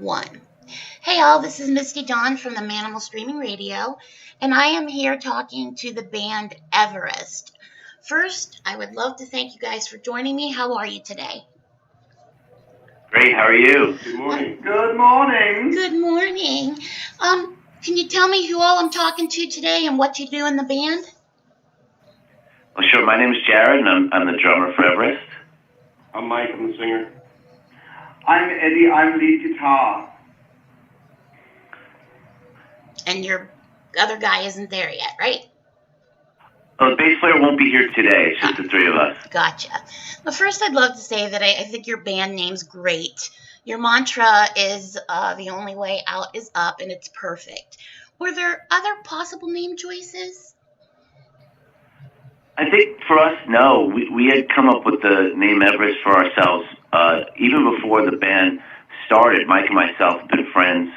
one. Hey all, this is Misti-Dawn from the Manamal Streaming Radio, and I am here talking to the band Everest. First, I would love to thank you guys for joining me. How are you today? Great, how are you? Good morning. Good morning. Good morning. Can you tell me who all I'm talking to today and what you do in the band? Well, sure. My name is Jared, and I'm the drummer for Everest. I'm Mike, I'm the singer. I'm Eddie, I'm lead guitar. And your other guy isn't there yet, right? Well, the bass player won't be here today. It's just the three of us. Gotcha. Well, first I'd love to say that I think your band name's great. Your mantra is the only way out is up, and it's perfect. Were there other possible name choices? I think for us, no. We had come up with the name Everest for ourselves even before the band started. Mike and myself have been friends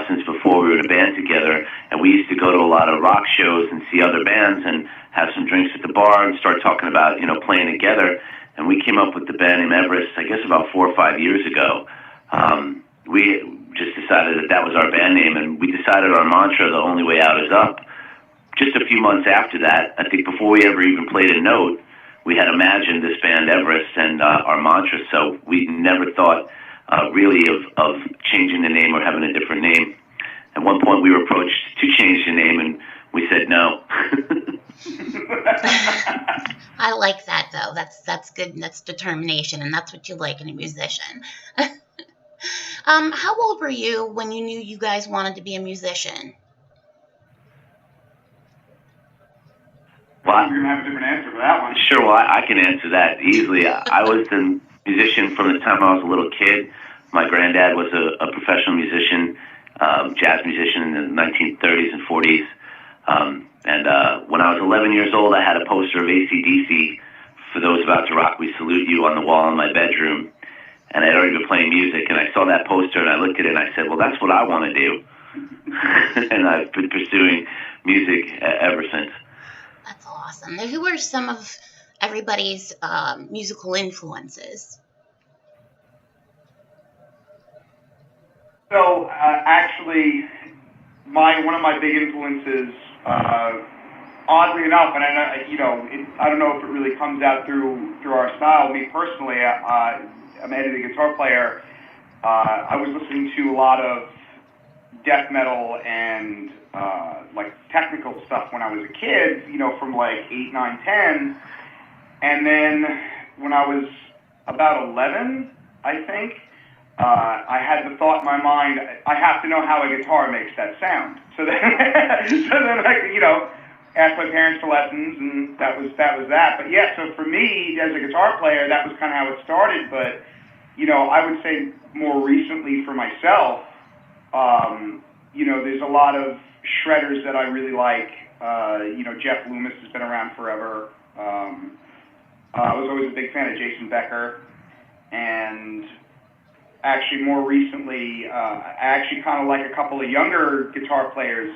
since before we were in a band together, and we used to go to a lot of rock shows and see other bands and have some drinks at the bar and start talking about, playing together. And we came up with the band name Everest, I guess, about 4 or 5 years ago. We just decided that was our band name, and we decided our mantra, the only way out is up. Just a few months after that, I think before we ever even played a note, we had imagined this band Everest and our mantra, so we never thought really of changing the name or having a different name. At one point we were approached to change the name, and we said no. I like that, though. That's good, and that's determination, and that's what you like in a musician. How old were you when you knew you guys wanted to be a musician? Well, you're going to have a different answer for that one. Sure, well, I can answer that easily. I was a musician from the time I was a little kid. My granddad was a professional musician, jazz musician in the 1930s and 40s. And when I was 11 years old, I had a poster of AC/DC, "For Those About to Rock, We Salute You," on the wall in my bedroom. And I'd already been playing music, and I saw that poster, and I looked at it, and I said, well, that's what I want to do. And I've been pursuing music ever since. That's awesome. Now, who are some of everybody's musical influences? So, actually, one of my big influences, oddly enough, and I don't know if it really comes out through our style. Me personally, I'm Eddie, the guitar player. I was listening to a lot of death metal and like technical stuff when I was a kid, from like 8, 9, 10. And then when I was about 11, I think, I had the thought in my mind, I have to know how a guitar makes that sound. So then, I, asked my parents for lessons, and that was that. But yeah, so for me, as a guitar player, that was kind of how it started. But, I would say more recently for myself, there's a lot of shredders that I really like. Jeff Loomis has been around forever. I was always a big fan of Jason Becker. And actually, more recently, I actually kind of like a couple of younger guitar players.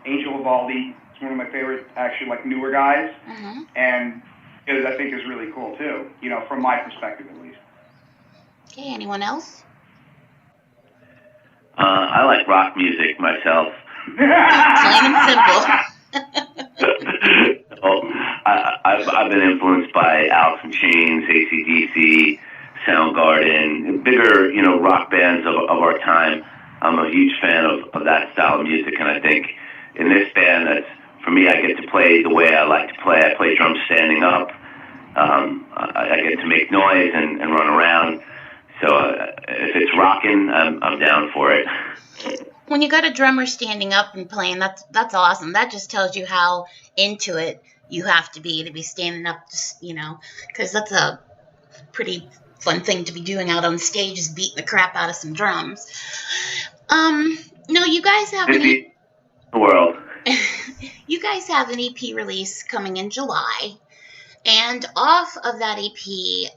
Angel Vivaldi is one of my favorite, actually, like newer guys. Mm-hmm. And I think is really cool, too, from my perspective, at least. Okay, anyone else? I like rock music myself. Plain and simple. I've been influenced by Alice in Chains, AC/DC, Soundgarden, bigger, rock bands of our time. I'm a huge fan of that style of music, and I think in this band, for me, I get to play the way I like to play. I play drums standing up. I get to make noise and run around. So if it's rocking, I'm down for it. When you got a drummer standing up and playing, that's awesome. That just tells you how into it you have to be standing up, because that's a pretty fun thing to be doing out on stage, is beating the crap out of some drums. No, you guys have the world. You guys have an EP release coming in July, and off of that EP,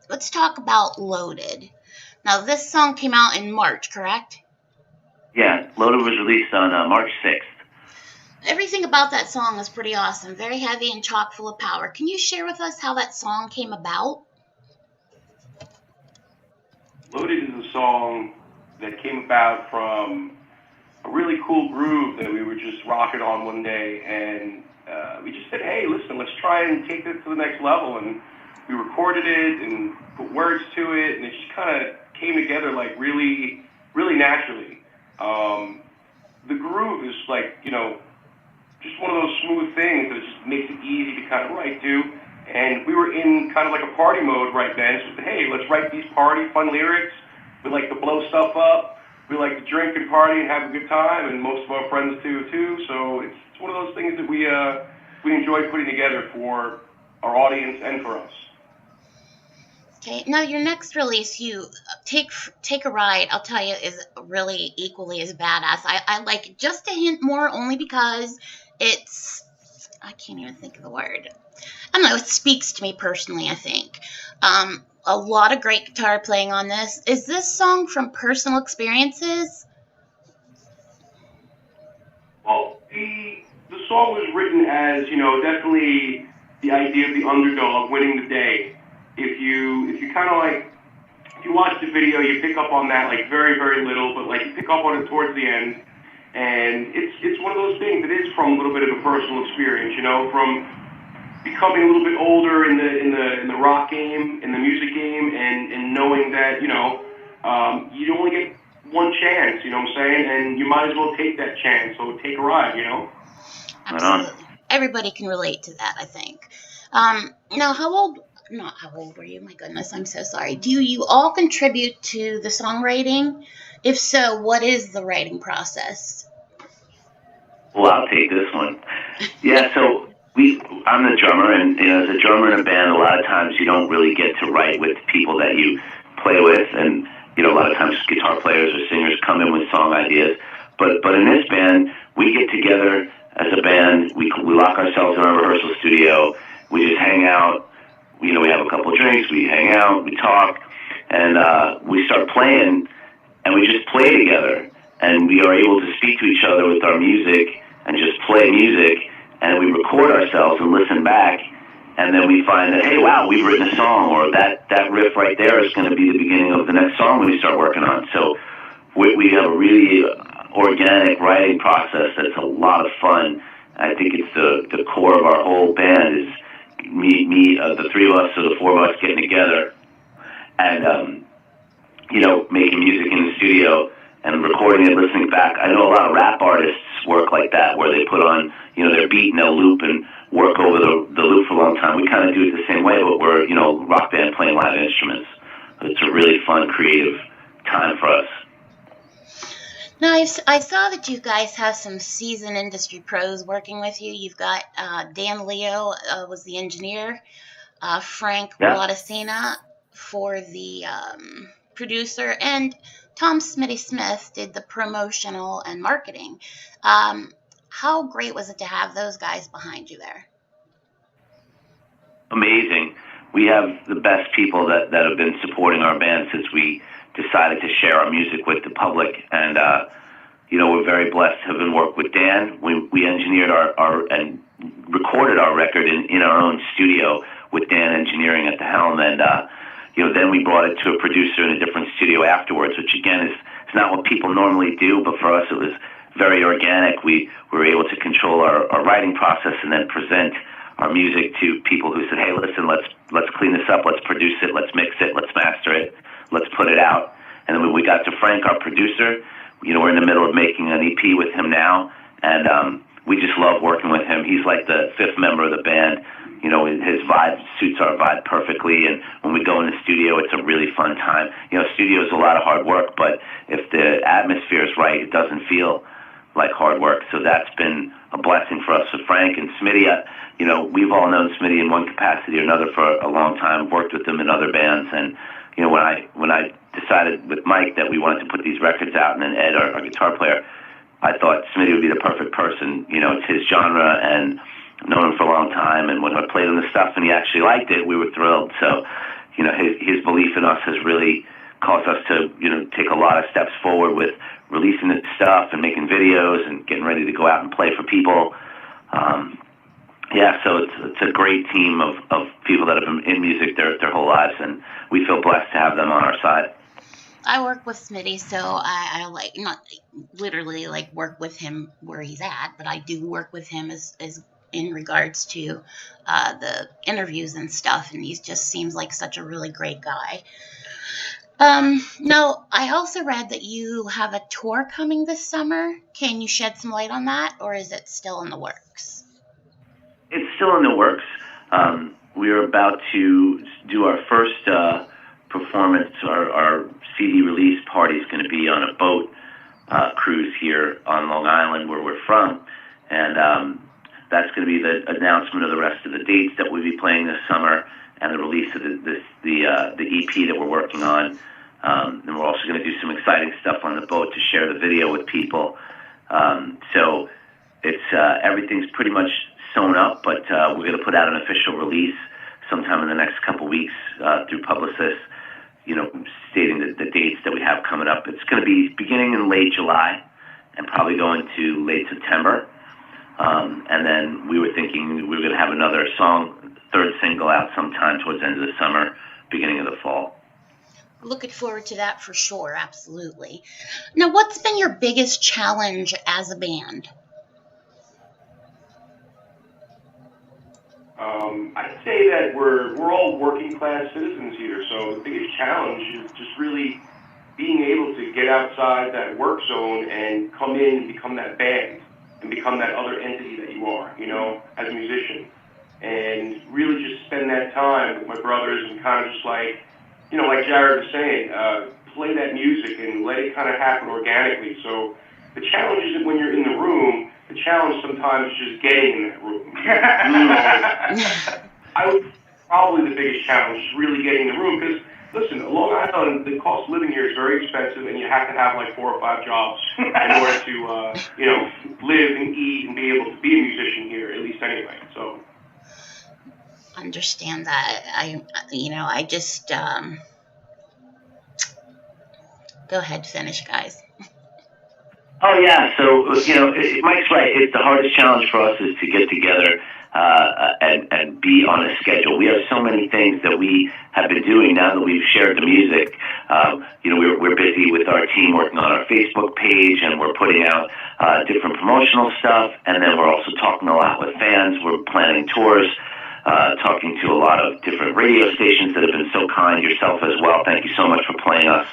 let's talk about Loaded. Now, this song came out in March, correct? Yeah, Loaded was released on March 6th. Everything about that song is pretty awesome, very heavy and chock full of power. Can you share with us how that song came about? Loaded is a song that came about from a really cool groove that we were just rocking on one day, and we just said, hey, listen, let's try and take this to the next level, and we recorded it and put words to it, and it just kind of came together like really, really naturally. The groove is like, you know, just one of those smooth things that just makes it easy to kind of write to. And we were in kind of like a party mode right then. So, hey, let's write these party fun lyrics. We like to blow stuff up. We like to drink and party and have a good time, and most of our friends do too. So it's one of those things that we enjoy putting together for our audience and for us. Okay, now your next release, you take a ride. I'll tell you, is really equally as badass. I like it just a hint more, only because I can't even think of the word. I don't know. It speaks to me personally, I think. A lot of great guitar playing on this. Is this song from personal experiences? Well, the song was written as, you know, definitely the idea of the underdog winning the day. If you kind of like, if you watch the video, you pick up on that like very, very little, but like you pick up on it towards the end. And it's one of those things that is from a little bit of a personal experience, you know, from becoming a little bit older in the rock game, in the music game, and knowing that, you know, you only get one chance, you know what I'm saying? And you might as well take that chance. So take a ride, you know? Absolutely. Everybody can relate to that, I think. Now, not how old were you? My goodness, I'm so sorry. Do you all contribute to the songwriting? If so, what is the writing process? Well, I'll take this one. Yeah, so I'm the drummer, and you know, as a drummer in a band, a lot of times you don't really get to write with people that you play with, and you know, a lot of times guitar players or singers come in with song ideas. But in this band, we get together as a band. We lock ourselves in our rehearsal studio. We just hang out. You know, we have a couple of drinks. We hang out. We talk, and we start playing, and we just play together. And we are able to speak to each other with our music and just play music. And we record ourselves and listen back. And then we find that, hey, wow, we've written a song, or that riff right there is going to be the beginning of the next song we start working on. So we have a really organic writing process that's a lot of fun. I think it's the core of our whole band is me, the three of us, or the four of us getting together and, you know, making music in the studio and recording it, listening back. I know a lot of rap artists work like that, where they put on, you know, their beat and they'll loop and work over the loop for a long time. We kind of do it the same way, but we're, you know, rock band playing live instruments. It's a really fun, creative time for us. Now, I saw that you guys have some seasoned industry pros working with you. You've got Dan Leo was the engineer, Frank Latacina for the producer, and Tom Smitty Smith did the promotional and marketing. How great was it to have those guys behind you there? Amazing. We have the best people that have been supporting our band since we decided to share our music with the public, and you know, we're very blessed to have been worked with Dan. We engineered our and recorded our record in our own studio with Dan engineering at the helm, and you know, then we brought it to a producer in a different studio afterwards, which again is not what people normally do, but for us it was very organic. We were able to control our writing process and then present our music to people who said, hey, listen, let's clean this up, let's produce it, let's mix it, let's master it, let's put it out. And then when we got to Frank, our producer, you know, we're in the middle of making an EP with him now, and we just love working with him. He's like the fifth member of the band. You know, his vibe suits our vibe perfectly, and when we go in the studio, it's a really fun time. You know, studio is a lot of hard work, but if the atmosphere is right, it doesn't feel like hard work. So that's been a blessing for us with Frank and Smitty. You know, we've all known Smitty in one capacity or another for a long time, worked with him in other bands, and you know, when I decided with Mike that we wanted to put these records out, and then Ed, our guitar player, I thought Smitty would be the perfect person. You know, it's his genre, and I've known him for a long time, and when I played him the stuff and he actually liked it, we were thrilled. So, you know, his belief in us has really caused us to, you know, take a lot of steps forward with releasing the stuff and making videos and getting ready to go out and play for people. Yeah, so it's a great team of people that have been in music their whole lives, and we feel blessed to have them on our side. I work with Smitty, so I like not literally like work with him where he's at, but I do work with him as in regards to the interviews and stuff, and he just seems like such a really great guy. Now I also read that you have a tour coming this summer. Can you shed some light on that, or is it still in the works? It's still in the works. We are about to do our first performance. Our CD release party is going to be on a boat cruise here on Long Island, where we're from, and that's going to be the announcement of the rest of the dates that we'll be playing this summer and the release of the EP that we're working on. And we're also going to do some exciting stuff on the boat to share the video with people. So it's everything's pretty much sewn up, but we're going to put out an official release sometime in the next couple weeks through Publicis, stating the dates that we have coming up. It's going to be beginning in late July and probably going to late September. And then we were thinking we were going to have another song, third single out sometime towards the end of the summer, beginning of the fall. Looking forward to that for sure, absolutely. Now, what's been your biggest challenge as a band? I'd say that we're all working class citizens here, so the biggest challenge is just really being able to get outside that work zone and come in and become that band and become that other entity that you are, as a musician. And really just spend that time with my brothers and kind of just like Jared was saying, play that music and let it kind of happen organically. So the challenge isn't when you're in the room. The challenge sometimes is just getting in that room. I would probably the biggest challenge is really getting in the room because, listen, Long Island, the cost of living here is very expensive, and you have to have like 4 or 5 jobs in order to, live and eat and be able to be a musician here, at least anyway. So. Understand that. I just go ahead, finish, guys. Oh yeah, so Mike's right. It's the hardest challenge for us is to get together and be on a schedule. We have so many things that we have been doing now that we've shared the music. We're busy with our team working on our Facebook page, and we're putting out different promotional stuff. And then we're also talking a lot with fans. We're planning tours. Talking to a lot of different radio stations that have been so kind, yourself as well. Thank you so much for playing us.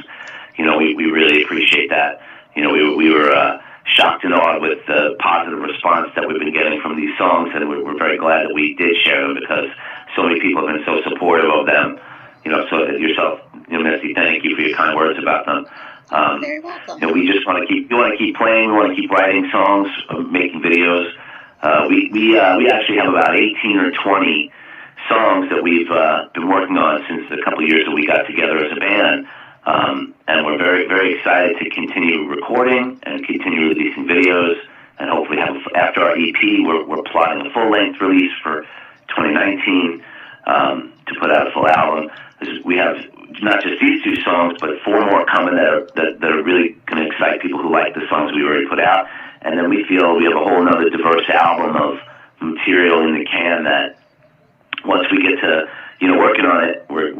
We really appreciate that. We were shocked and awed with the positive response that we've been getting from these songs, and we're very glad that we did share them because so many people have been so supportive of them. So yourself, Misty, thank you for your kind words about them. You're very welcome. We just want to keep playing. We want to keep writing songs, making videos. We actually have about 18 or 20 songs that we've been working on since a couple of years that we got together as a band. And we're very, very excited to continue recording and continue releasing videos, and hopefully after our EP, we're plotting a full-length release for 2019 to put out a full album. We have not just these 2 songs, but 4 more coming that are really going to excite people who like the songs we already put out. And then we feel we have a whole other diverse album of material in the can that once we get to working on it, we're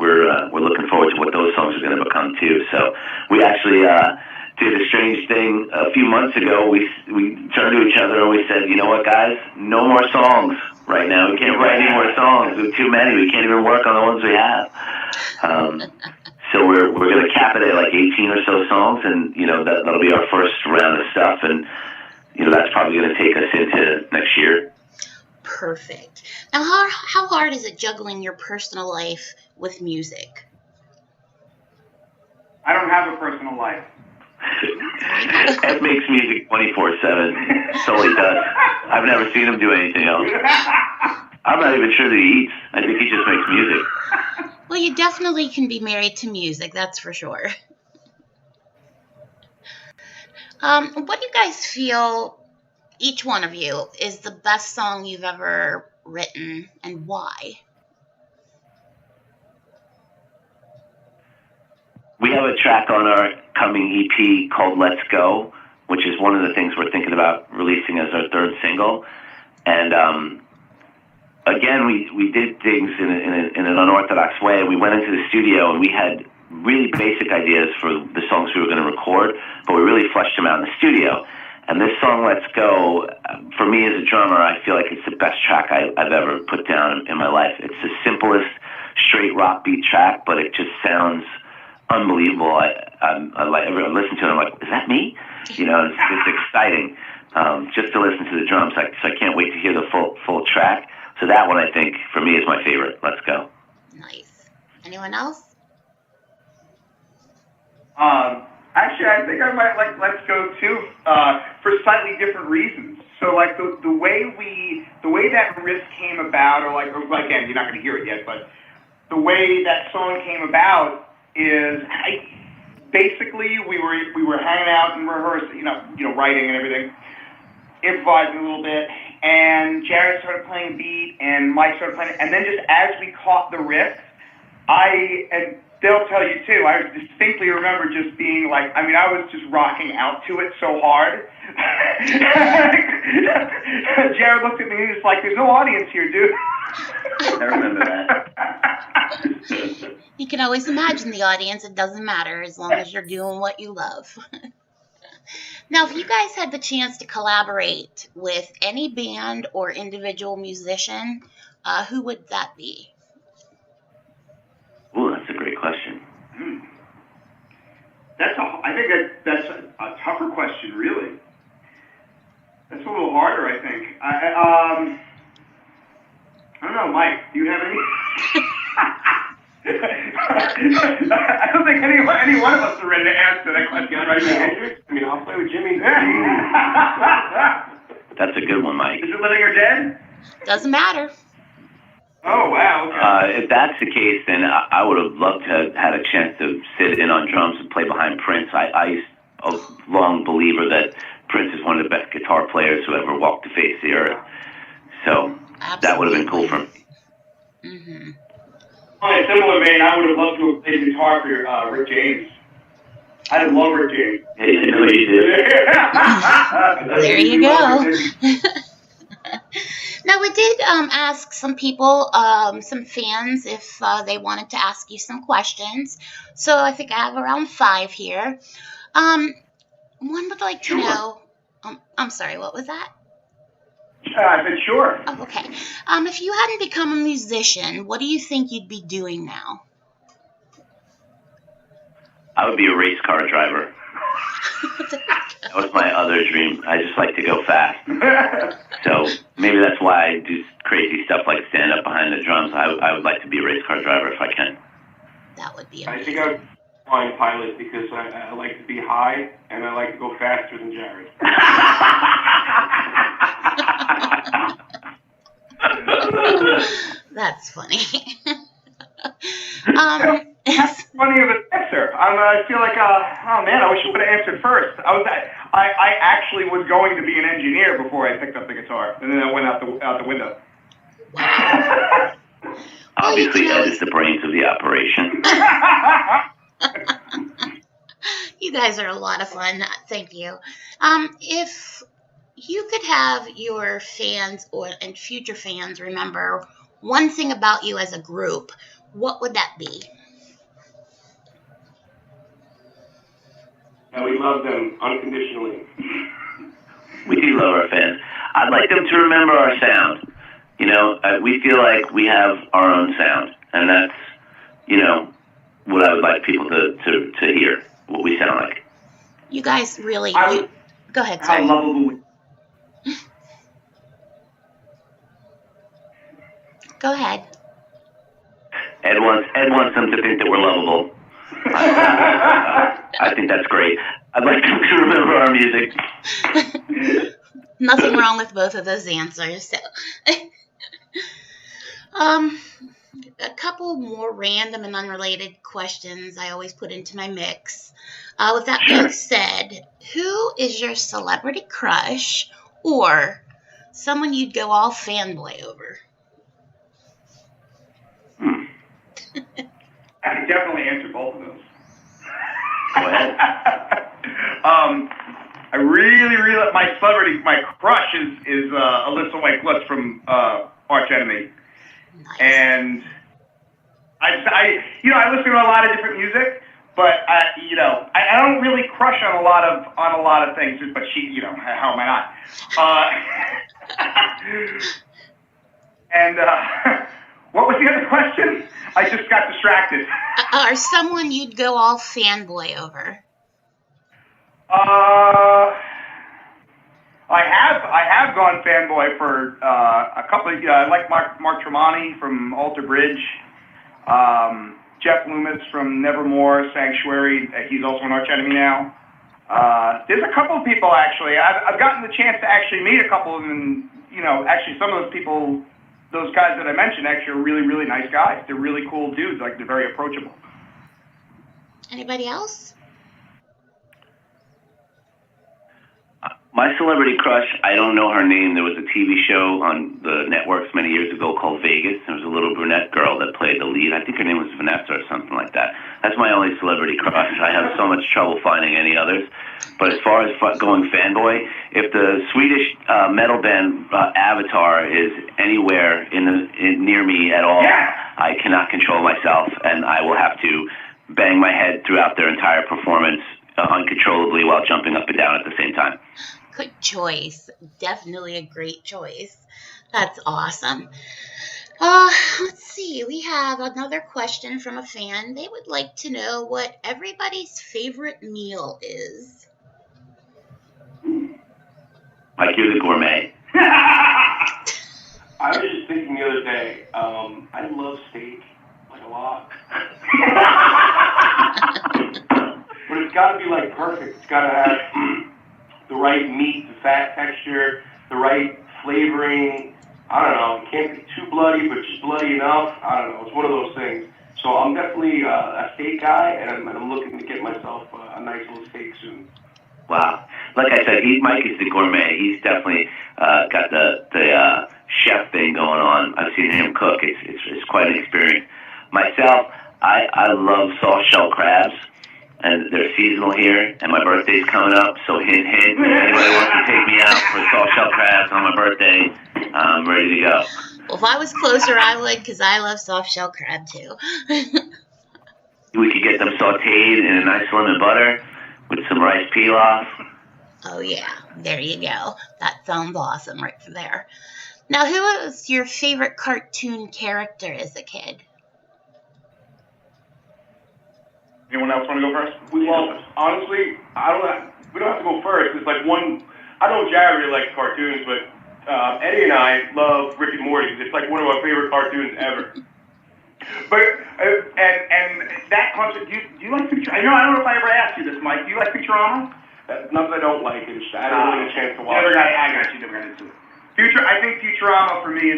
looking forward to what those songs are going to become too. So we actually did a strange thing a few months ago. We turned to each other and we said, you know what, guys, no more songs right now. We can't write any more songs. There's too many. We can't even work on the ones we have. So we're going to cap it at like 18 or so songs, and that'll be our first round of stuff, and that's probably going to take us into next year. Perfect. Now, how hard is it juggling your personal life with music? I don't have a personal life. Ed makes music 24/7. That's all he does. I've never seen him do anything else. I'm not even sure that he eats. I think he just makes music. Well, you definitely can be married to music, that's for sure. What do you guys feel, each one of you, is the best song you've ever written, and why? We have a track on our coming EP called Let's Go, which is one of the things we're thinking about releasing as our 3rd single. And again, we did things in an unorthodox way. We went into the studio and we had really basic ideas for the songs we were going to record, but we really fleshed them out in the studio. And this song, Let's Go, for me as a drummer, I feel like it's the best track I've ever put down in my life. It's the simplest, straight rock beat track, but it just sounds unbelievable. I listen to it, I'm like, is that me? You know, it's exciting just to listen to the drums. So I can't wait to hear the full track. So that one, I think, for me, is my favorite. Let's Go. Nice. Anyone else? Actually, I think I might like Let's Go too, for slightly different reasons. So like the way that riff came about, or again, you're not going to hear it yet, but the way that song came about is basically we were hanging out and rehearsing, you know, writing and everything, improvising a little bit, and Jared started playing a beat, and Mike started playing it, and then just as we caught the riff, and they'll tell you too, I distinctly remember just being like, I mean, I was just rocking out to it so hard. Jared looked at me and he was like, there's no audience here, dude. I remember that. You can always imagine the audience. It doesn't matter as long as you're doing what you love. Now, if you guys had the chance to collaborate with any band or individual musician, who would that be? Ooh, that's a great question. I think that's a tougher question, really. That's a little harder, I think. I don't know, Mike. Do you have any? I don't think any one of us are ready to answer that question right now. I mean, I'll play with Jimmy. That's a good one, Mike. Is it living or dead? Doesn't matter. Oh, wow. Okay. If that's the case, then I would have loved to have had a chance to sit in on drums and play behind Prince. I'm a long believer that Prince is one of the best guitar players who ever walked the face of the earth. So that would have been cool for me. Mm-hmm. On a similar vein, I would have loved to have played guitar for Rick James. I love Rick James. Hey, I know you did. There you go. Now, we did ask some people, some fans, if they wanted to ask you some questions. So I think I have around 5 here. One would like to know... I'm sorry, what was that? I said sure. Oh, okay. If you hadn't become a musician, what do you think you'd be doing now? I would be a race car driver. That was my other dream. I just like to go fast. So maybe that's why I do crazy stuff like stand up behind the drums. I would like to be a race car driver if I can. That would be I amazing. think I would flying pilot because I like to be high and I like to go faster than Jared. That's funny. That's funny of an answer. I feel like, oh man, I wish I would have answered first. I actually was going to be an engineer before I picked up the guitar, and then I went out the window. Wow. Obviously, Ed is the brains of the operation. You guys are a lot of fun. Thank you. If you could have your fans and future fans remember one thing about you as a group, what would that be? And we love them unconditionally. We do love our fans. I'd like them to remember our sound. You know, we feel like we have our own sound, and that's, you know, what I would like people to hear, what we sound like. You guys really... Go ahead, How sorry. lovable. Go ahead. Ed wants them to think that we're lovable. I think that's great. I'd like them to remember our music. Nothing wrong with both of those answers. So, a couple more random and unrelated questions I always put into my mix. With that being said, who is your celebrity crush or someone you'd go all fanboy over? I can definitely answer both of those. Go ahead. I really, my crush is Alyssa White Glutz from Arch Enemy. Nice. And I listen to a lot of different music, but I don't really crush on a lot of things. But how am I not? And what was the other question? I just got distracted. Or someone you'd go all fanboy over? I have gone fanboy for a couple of. I like Mark Tremonti from Alter Bridge. Jeff Loomis from Nevermore, Sanctuary. He's also an arch enemy now. There's a couple of people actually. I've gotten the chance to actually meet a couple of them. And, actually some of those people, those guys that I mentioned, actually are really, really nice guys. They're really cool dudes. Like, they're very approachable. Anybody else? My celebrity crush, I don't know her name. There was a TV show on the networks many years ago called Vegas. There was a little brunette girl that played the lead. I think her name was Vanessa or something like that. That's my only celebrity crush. I have so much trouble finding any others. But as far as going fanboy, if the Swedish metal band Avatar is anywhere near me at all, I cannot control myself, and I will have to bang my head throughout their entire performance uncontrollably while jumping up and down at the same time. Good choice. Definitely a great choice. That's awesome. Let's see. We have another question from a fan. They would like to know what everybody's favorite meal is. Like you're the gourmet. I was just thinking the other day, I love steak, like a lot. But it's got to be like perfect. It's got to have the right meat, the fat texture, the right flavoring. I don't know. It can't be too bloody, but just bloody enough. I don't know. It's one of those things. So I'm definitely a steak guy, and I'm looking to get myself a nice little steak soon. Wow. Like I said, Mike is the gourmet. He's definitely got the chef thing going on. I've seen him cook. It's quite an experience. Myself, I love soft shell crabs. And they're seasonal here, and my birthday's coming up, so hint, hint. If anybody wants to take me out for soft shell crabs on my birthday, I'm ready to go. Well, if I was closer, I would, because I love soft shell crab, too. We could get them sauteed in a nice lemon butter with some rice pilaf. Oh, yeah. There you go. That sounds awesome right there. Now, who was your favorite cartoon character as a kid? Anyone else want to go first? Well, honestly, we don't have to go first. It's like I know Jared really likes cartoons, but Eddie and I love Rick and Morty. It's like one of our favorite cartoons ever. But and that concept, do you like Futurama? I don't know if I ever asked you this, Mike. Do you like Futurama? Not that I don't like it. I don't really get a chance to watch it. I got you. Never got into it. I think Futurama for me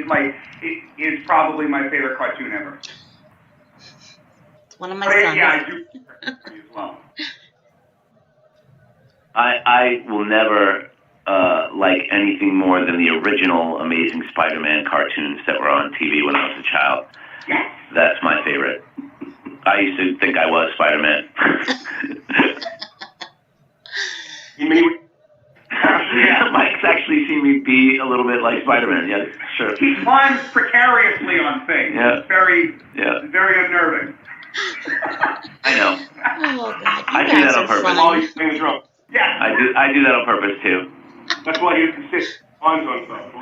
is probably my favorite cartoon ever. One of my sons. Yeah, I do as well. I will never like anything more than the original Amazing Spider-Man cartoons that were on TV when I was a child. That's my favorite. I used to think I was Spider-Man. You mean? Yeah. Mike's actually seen me be a little bit like Spider-Man. Yeah, sure. He climbs precariously on things. Yeah. It's very unnerving. I know. Oh, God. I do that on purpose. All these things wrong. Yeah. I do that on purpose too. That's why he insists on stuff.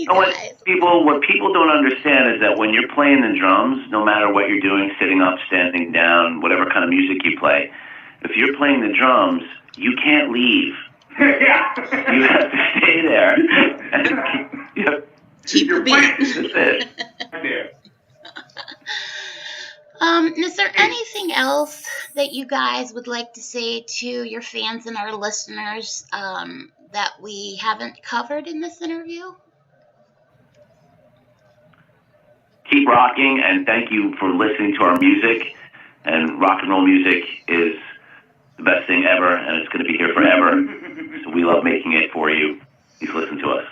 What people don't understand is that when you're playing the drums, no matter what you're doing, sitting up, standing down, whatever kind of music you play, if you're playing the drums, you can't leave. Yeah. You have to stay there. And keep the beat. That's it. There. Is there anything else that you guys would like to say to your fans and our listeners that we haven't covered in this interview? Keep rocking, and thank you for listening to our music. And rock and roll music is the best thing ever, and it's going to be here forever. So we love making it for you. Please listen to us.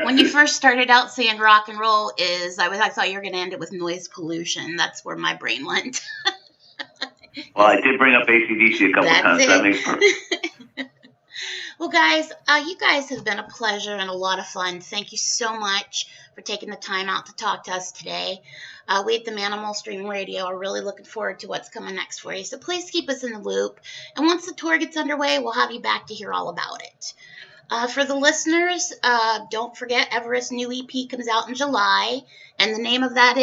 When you first started out saying rock and roll I thought you were going to end it with noise pollution. That's where my brain went. Well, I did bring up AC/DC a couple times. So that makes sense. Well, guys, you guys have been a pleasure and a lot of fun. Thank you so much for taking the time out to talk to us today. We at the Manamal Stream Radio are really looking forward to what's coming next for you. So please keep us in the loop. And once the tour gets underway, we'll have you back to hear all about it. For the listeners, don't forget Everest's new EP comes out in July, and the name of that is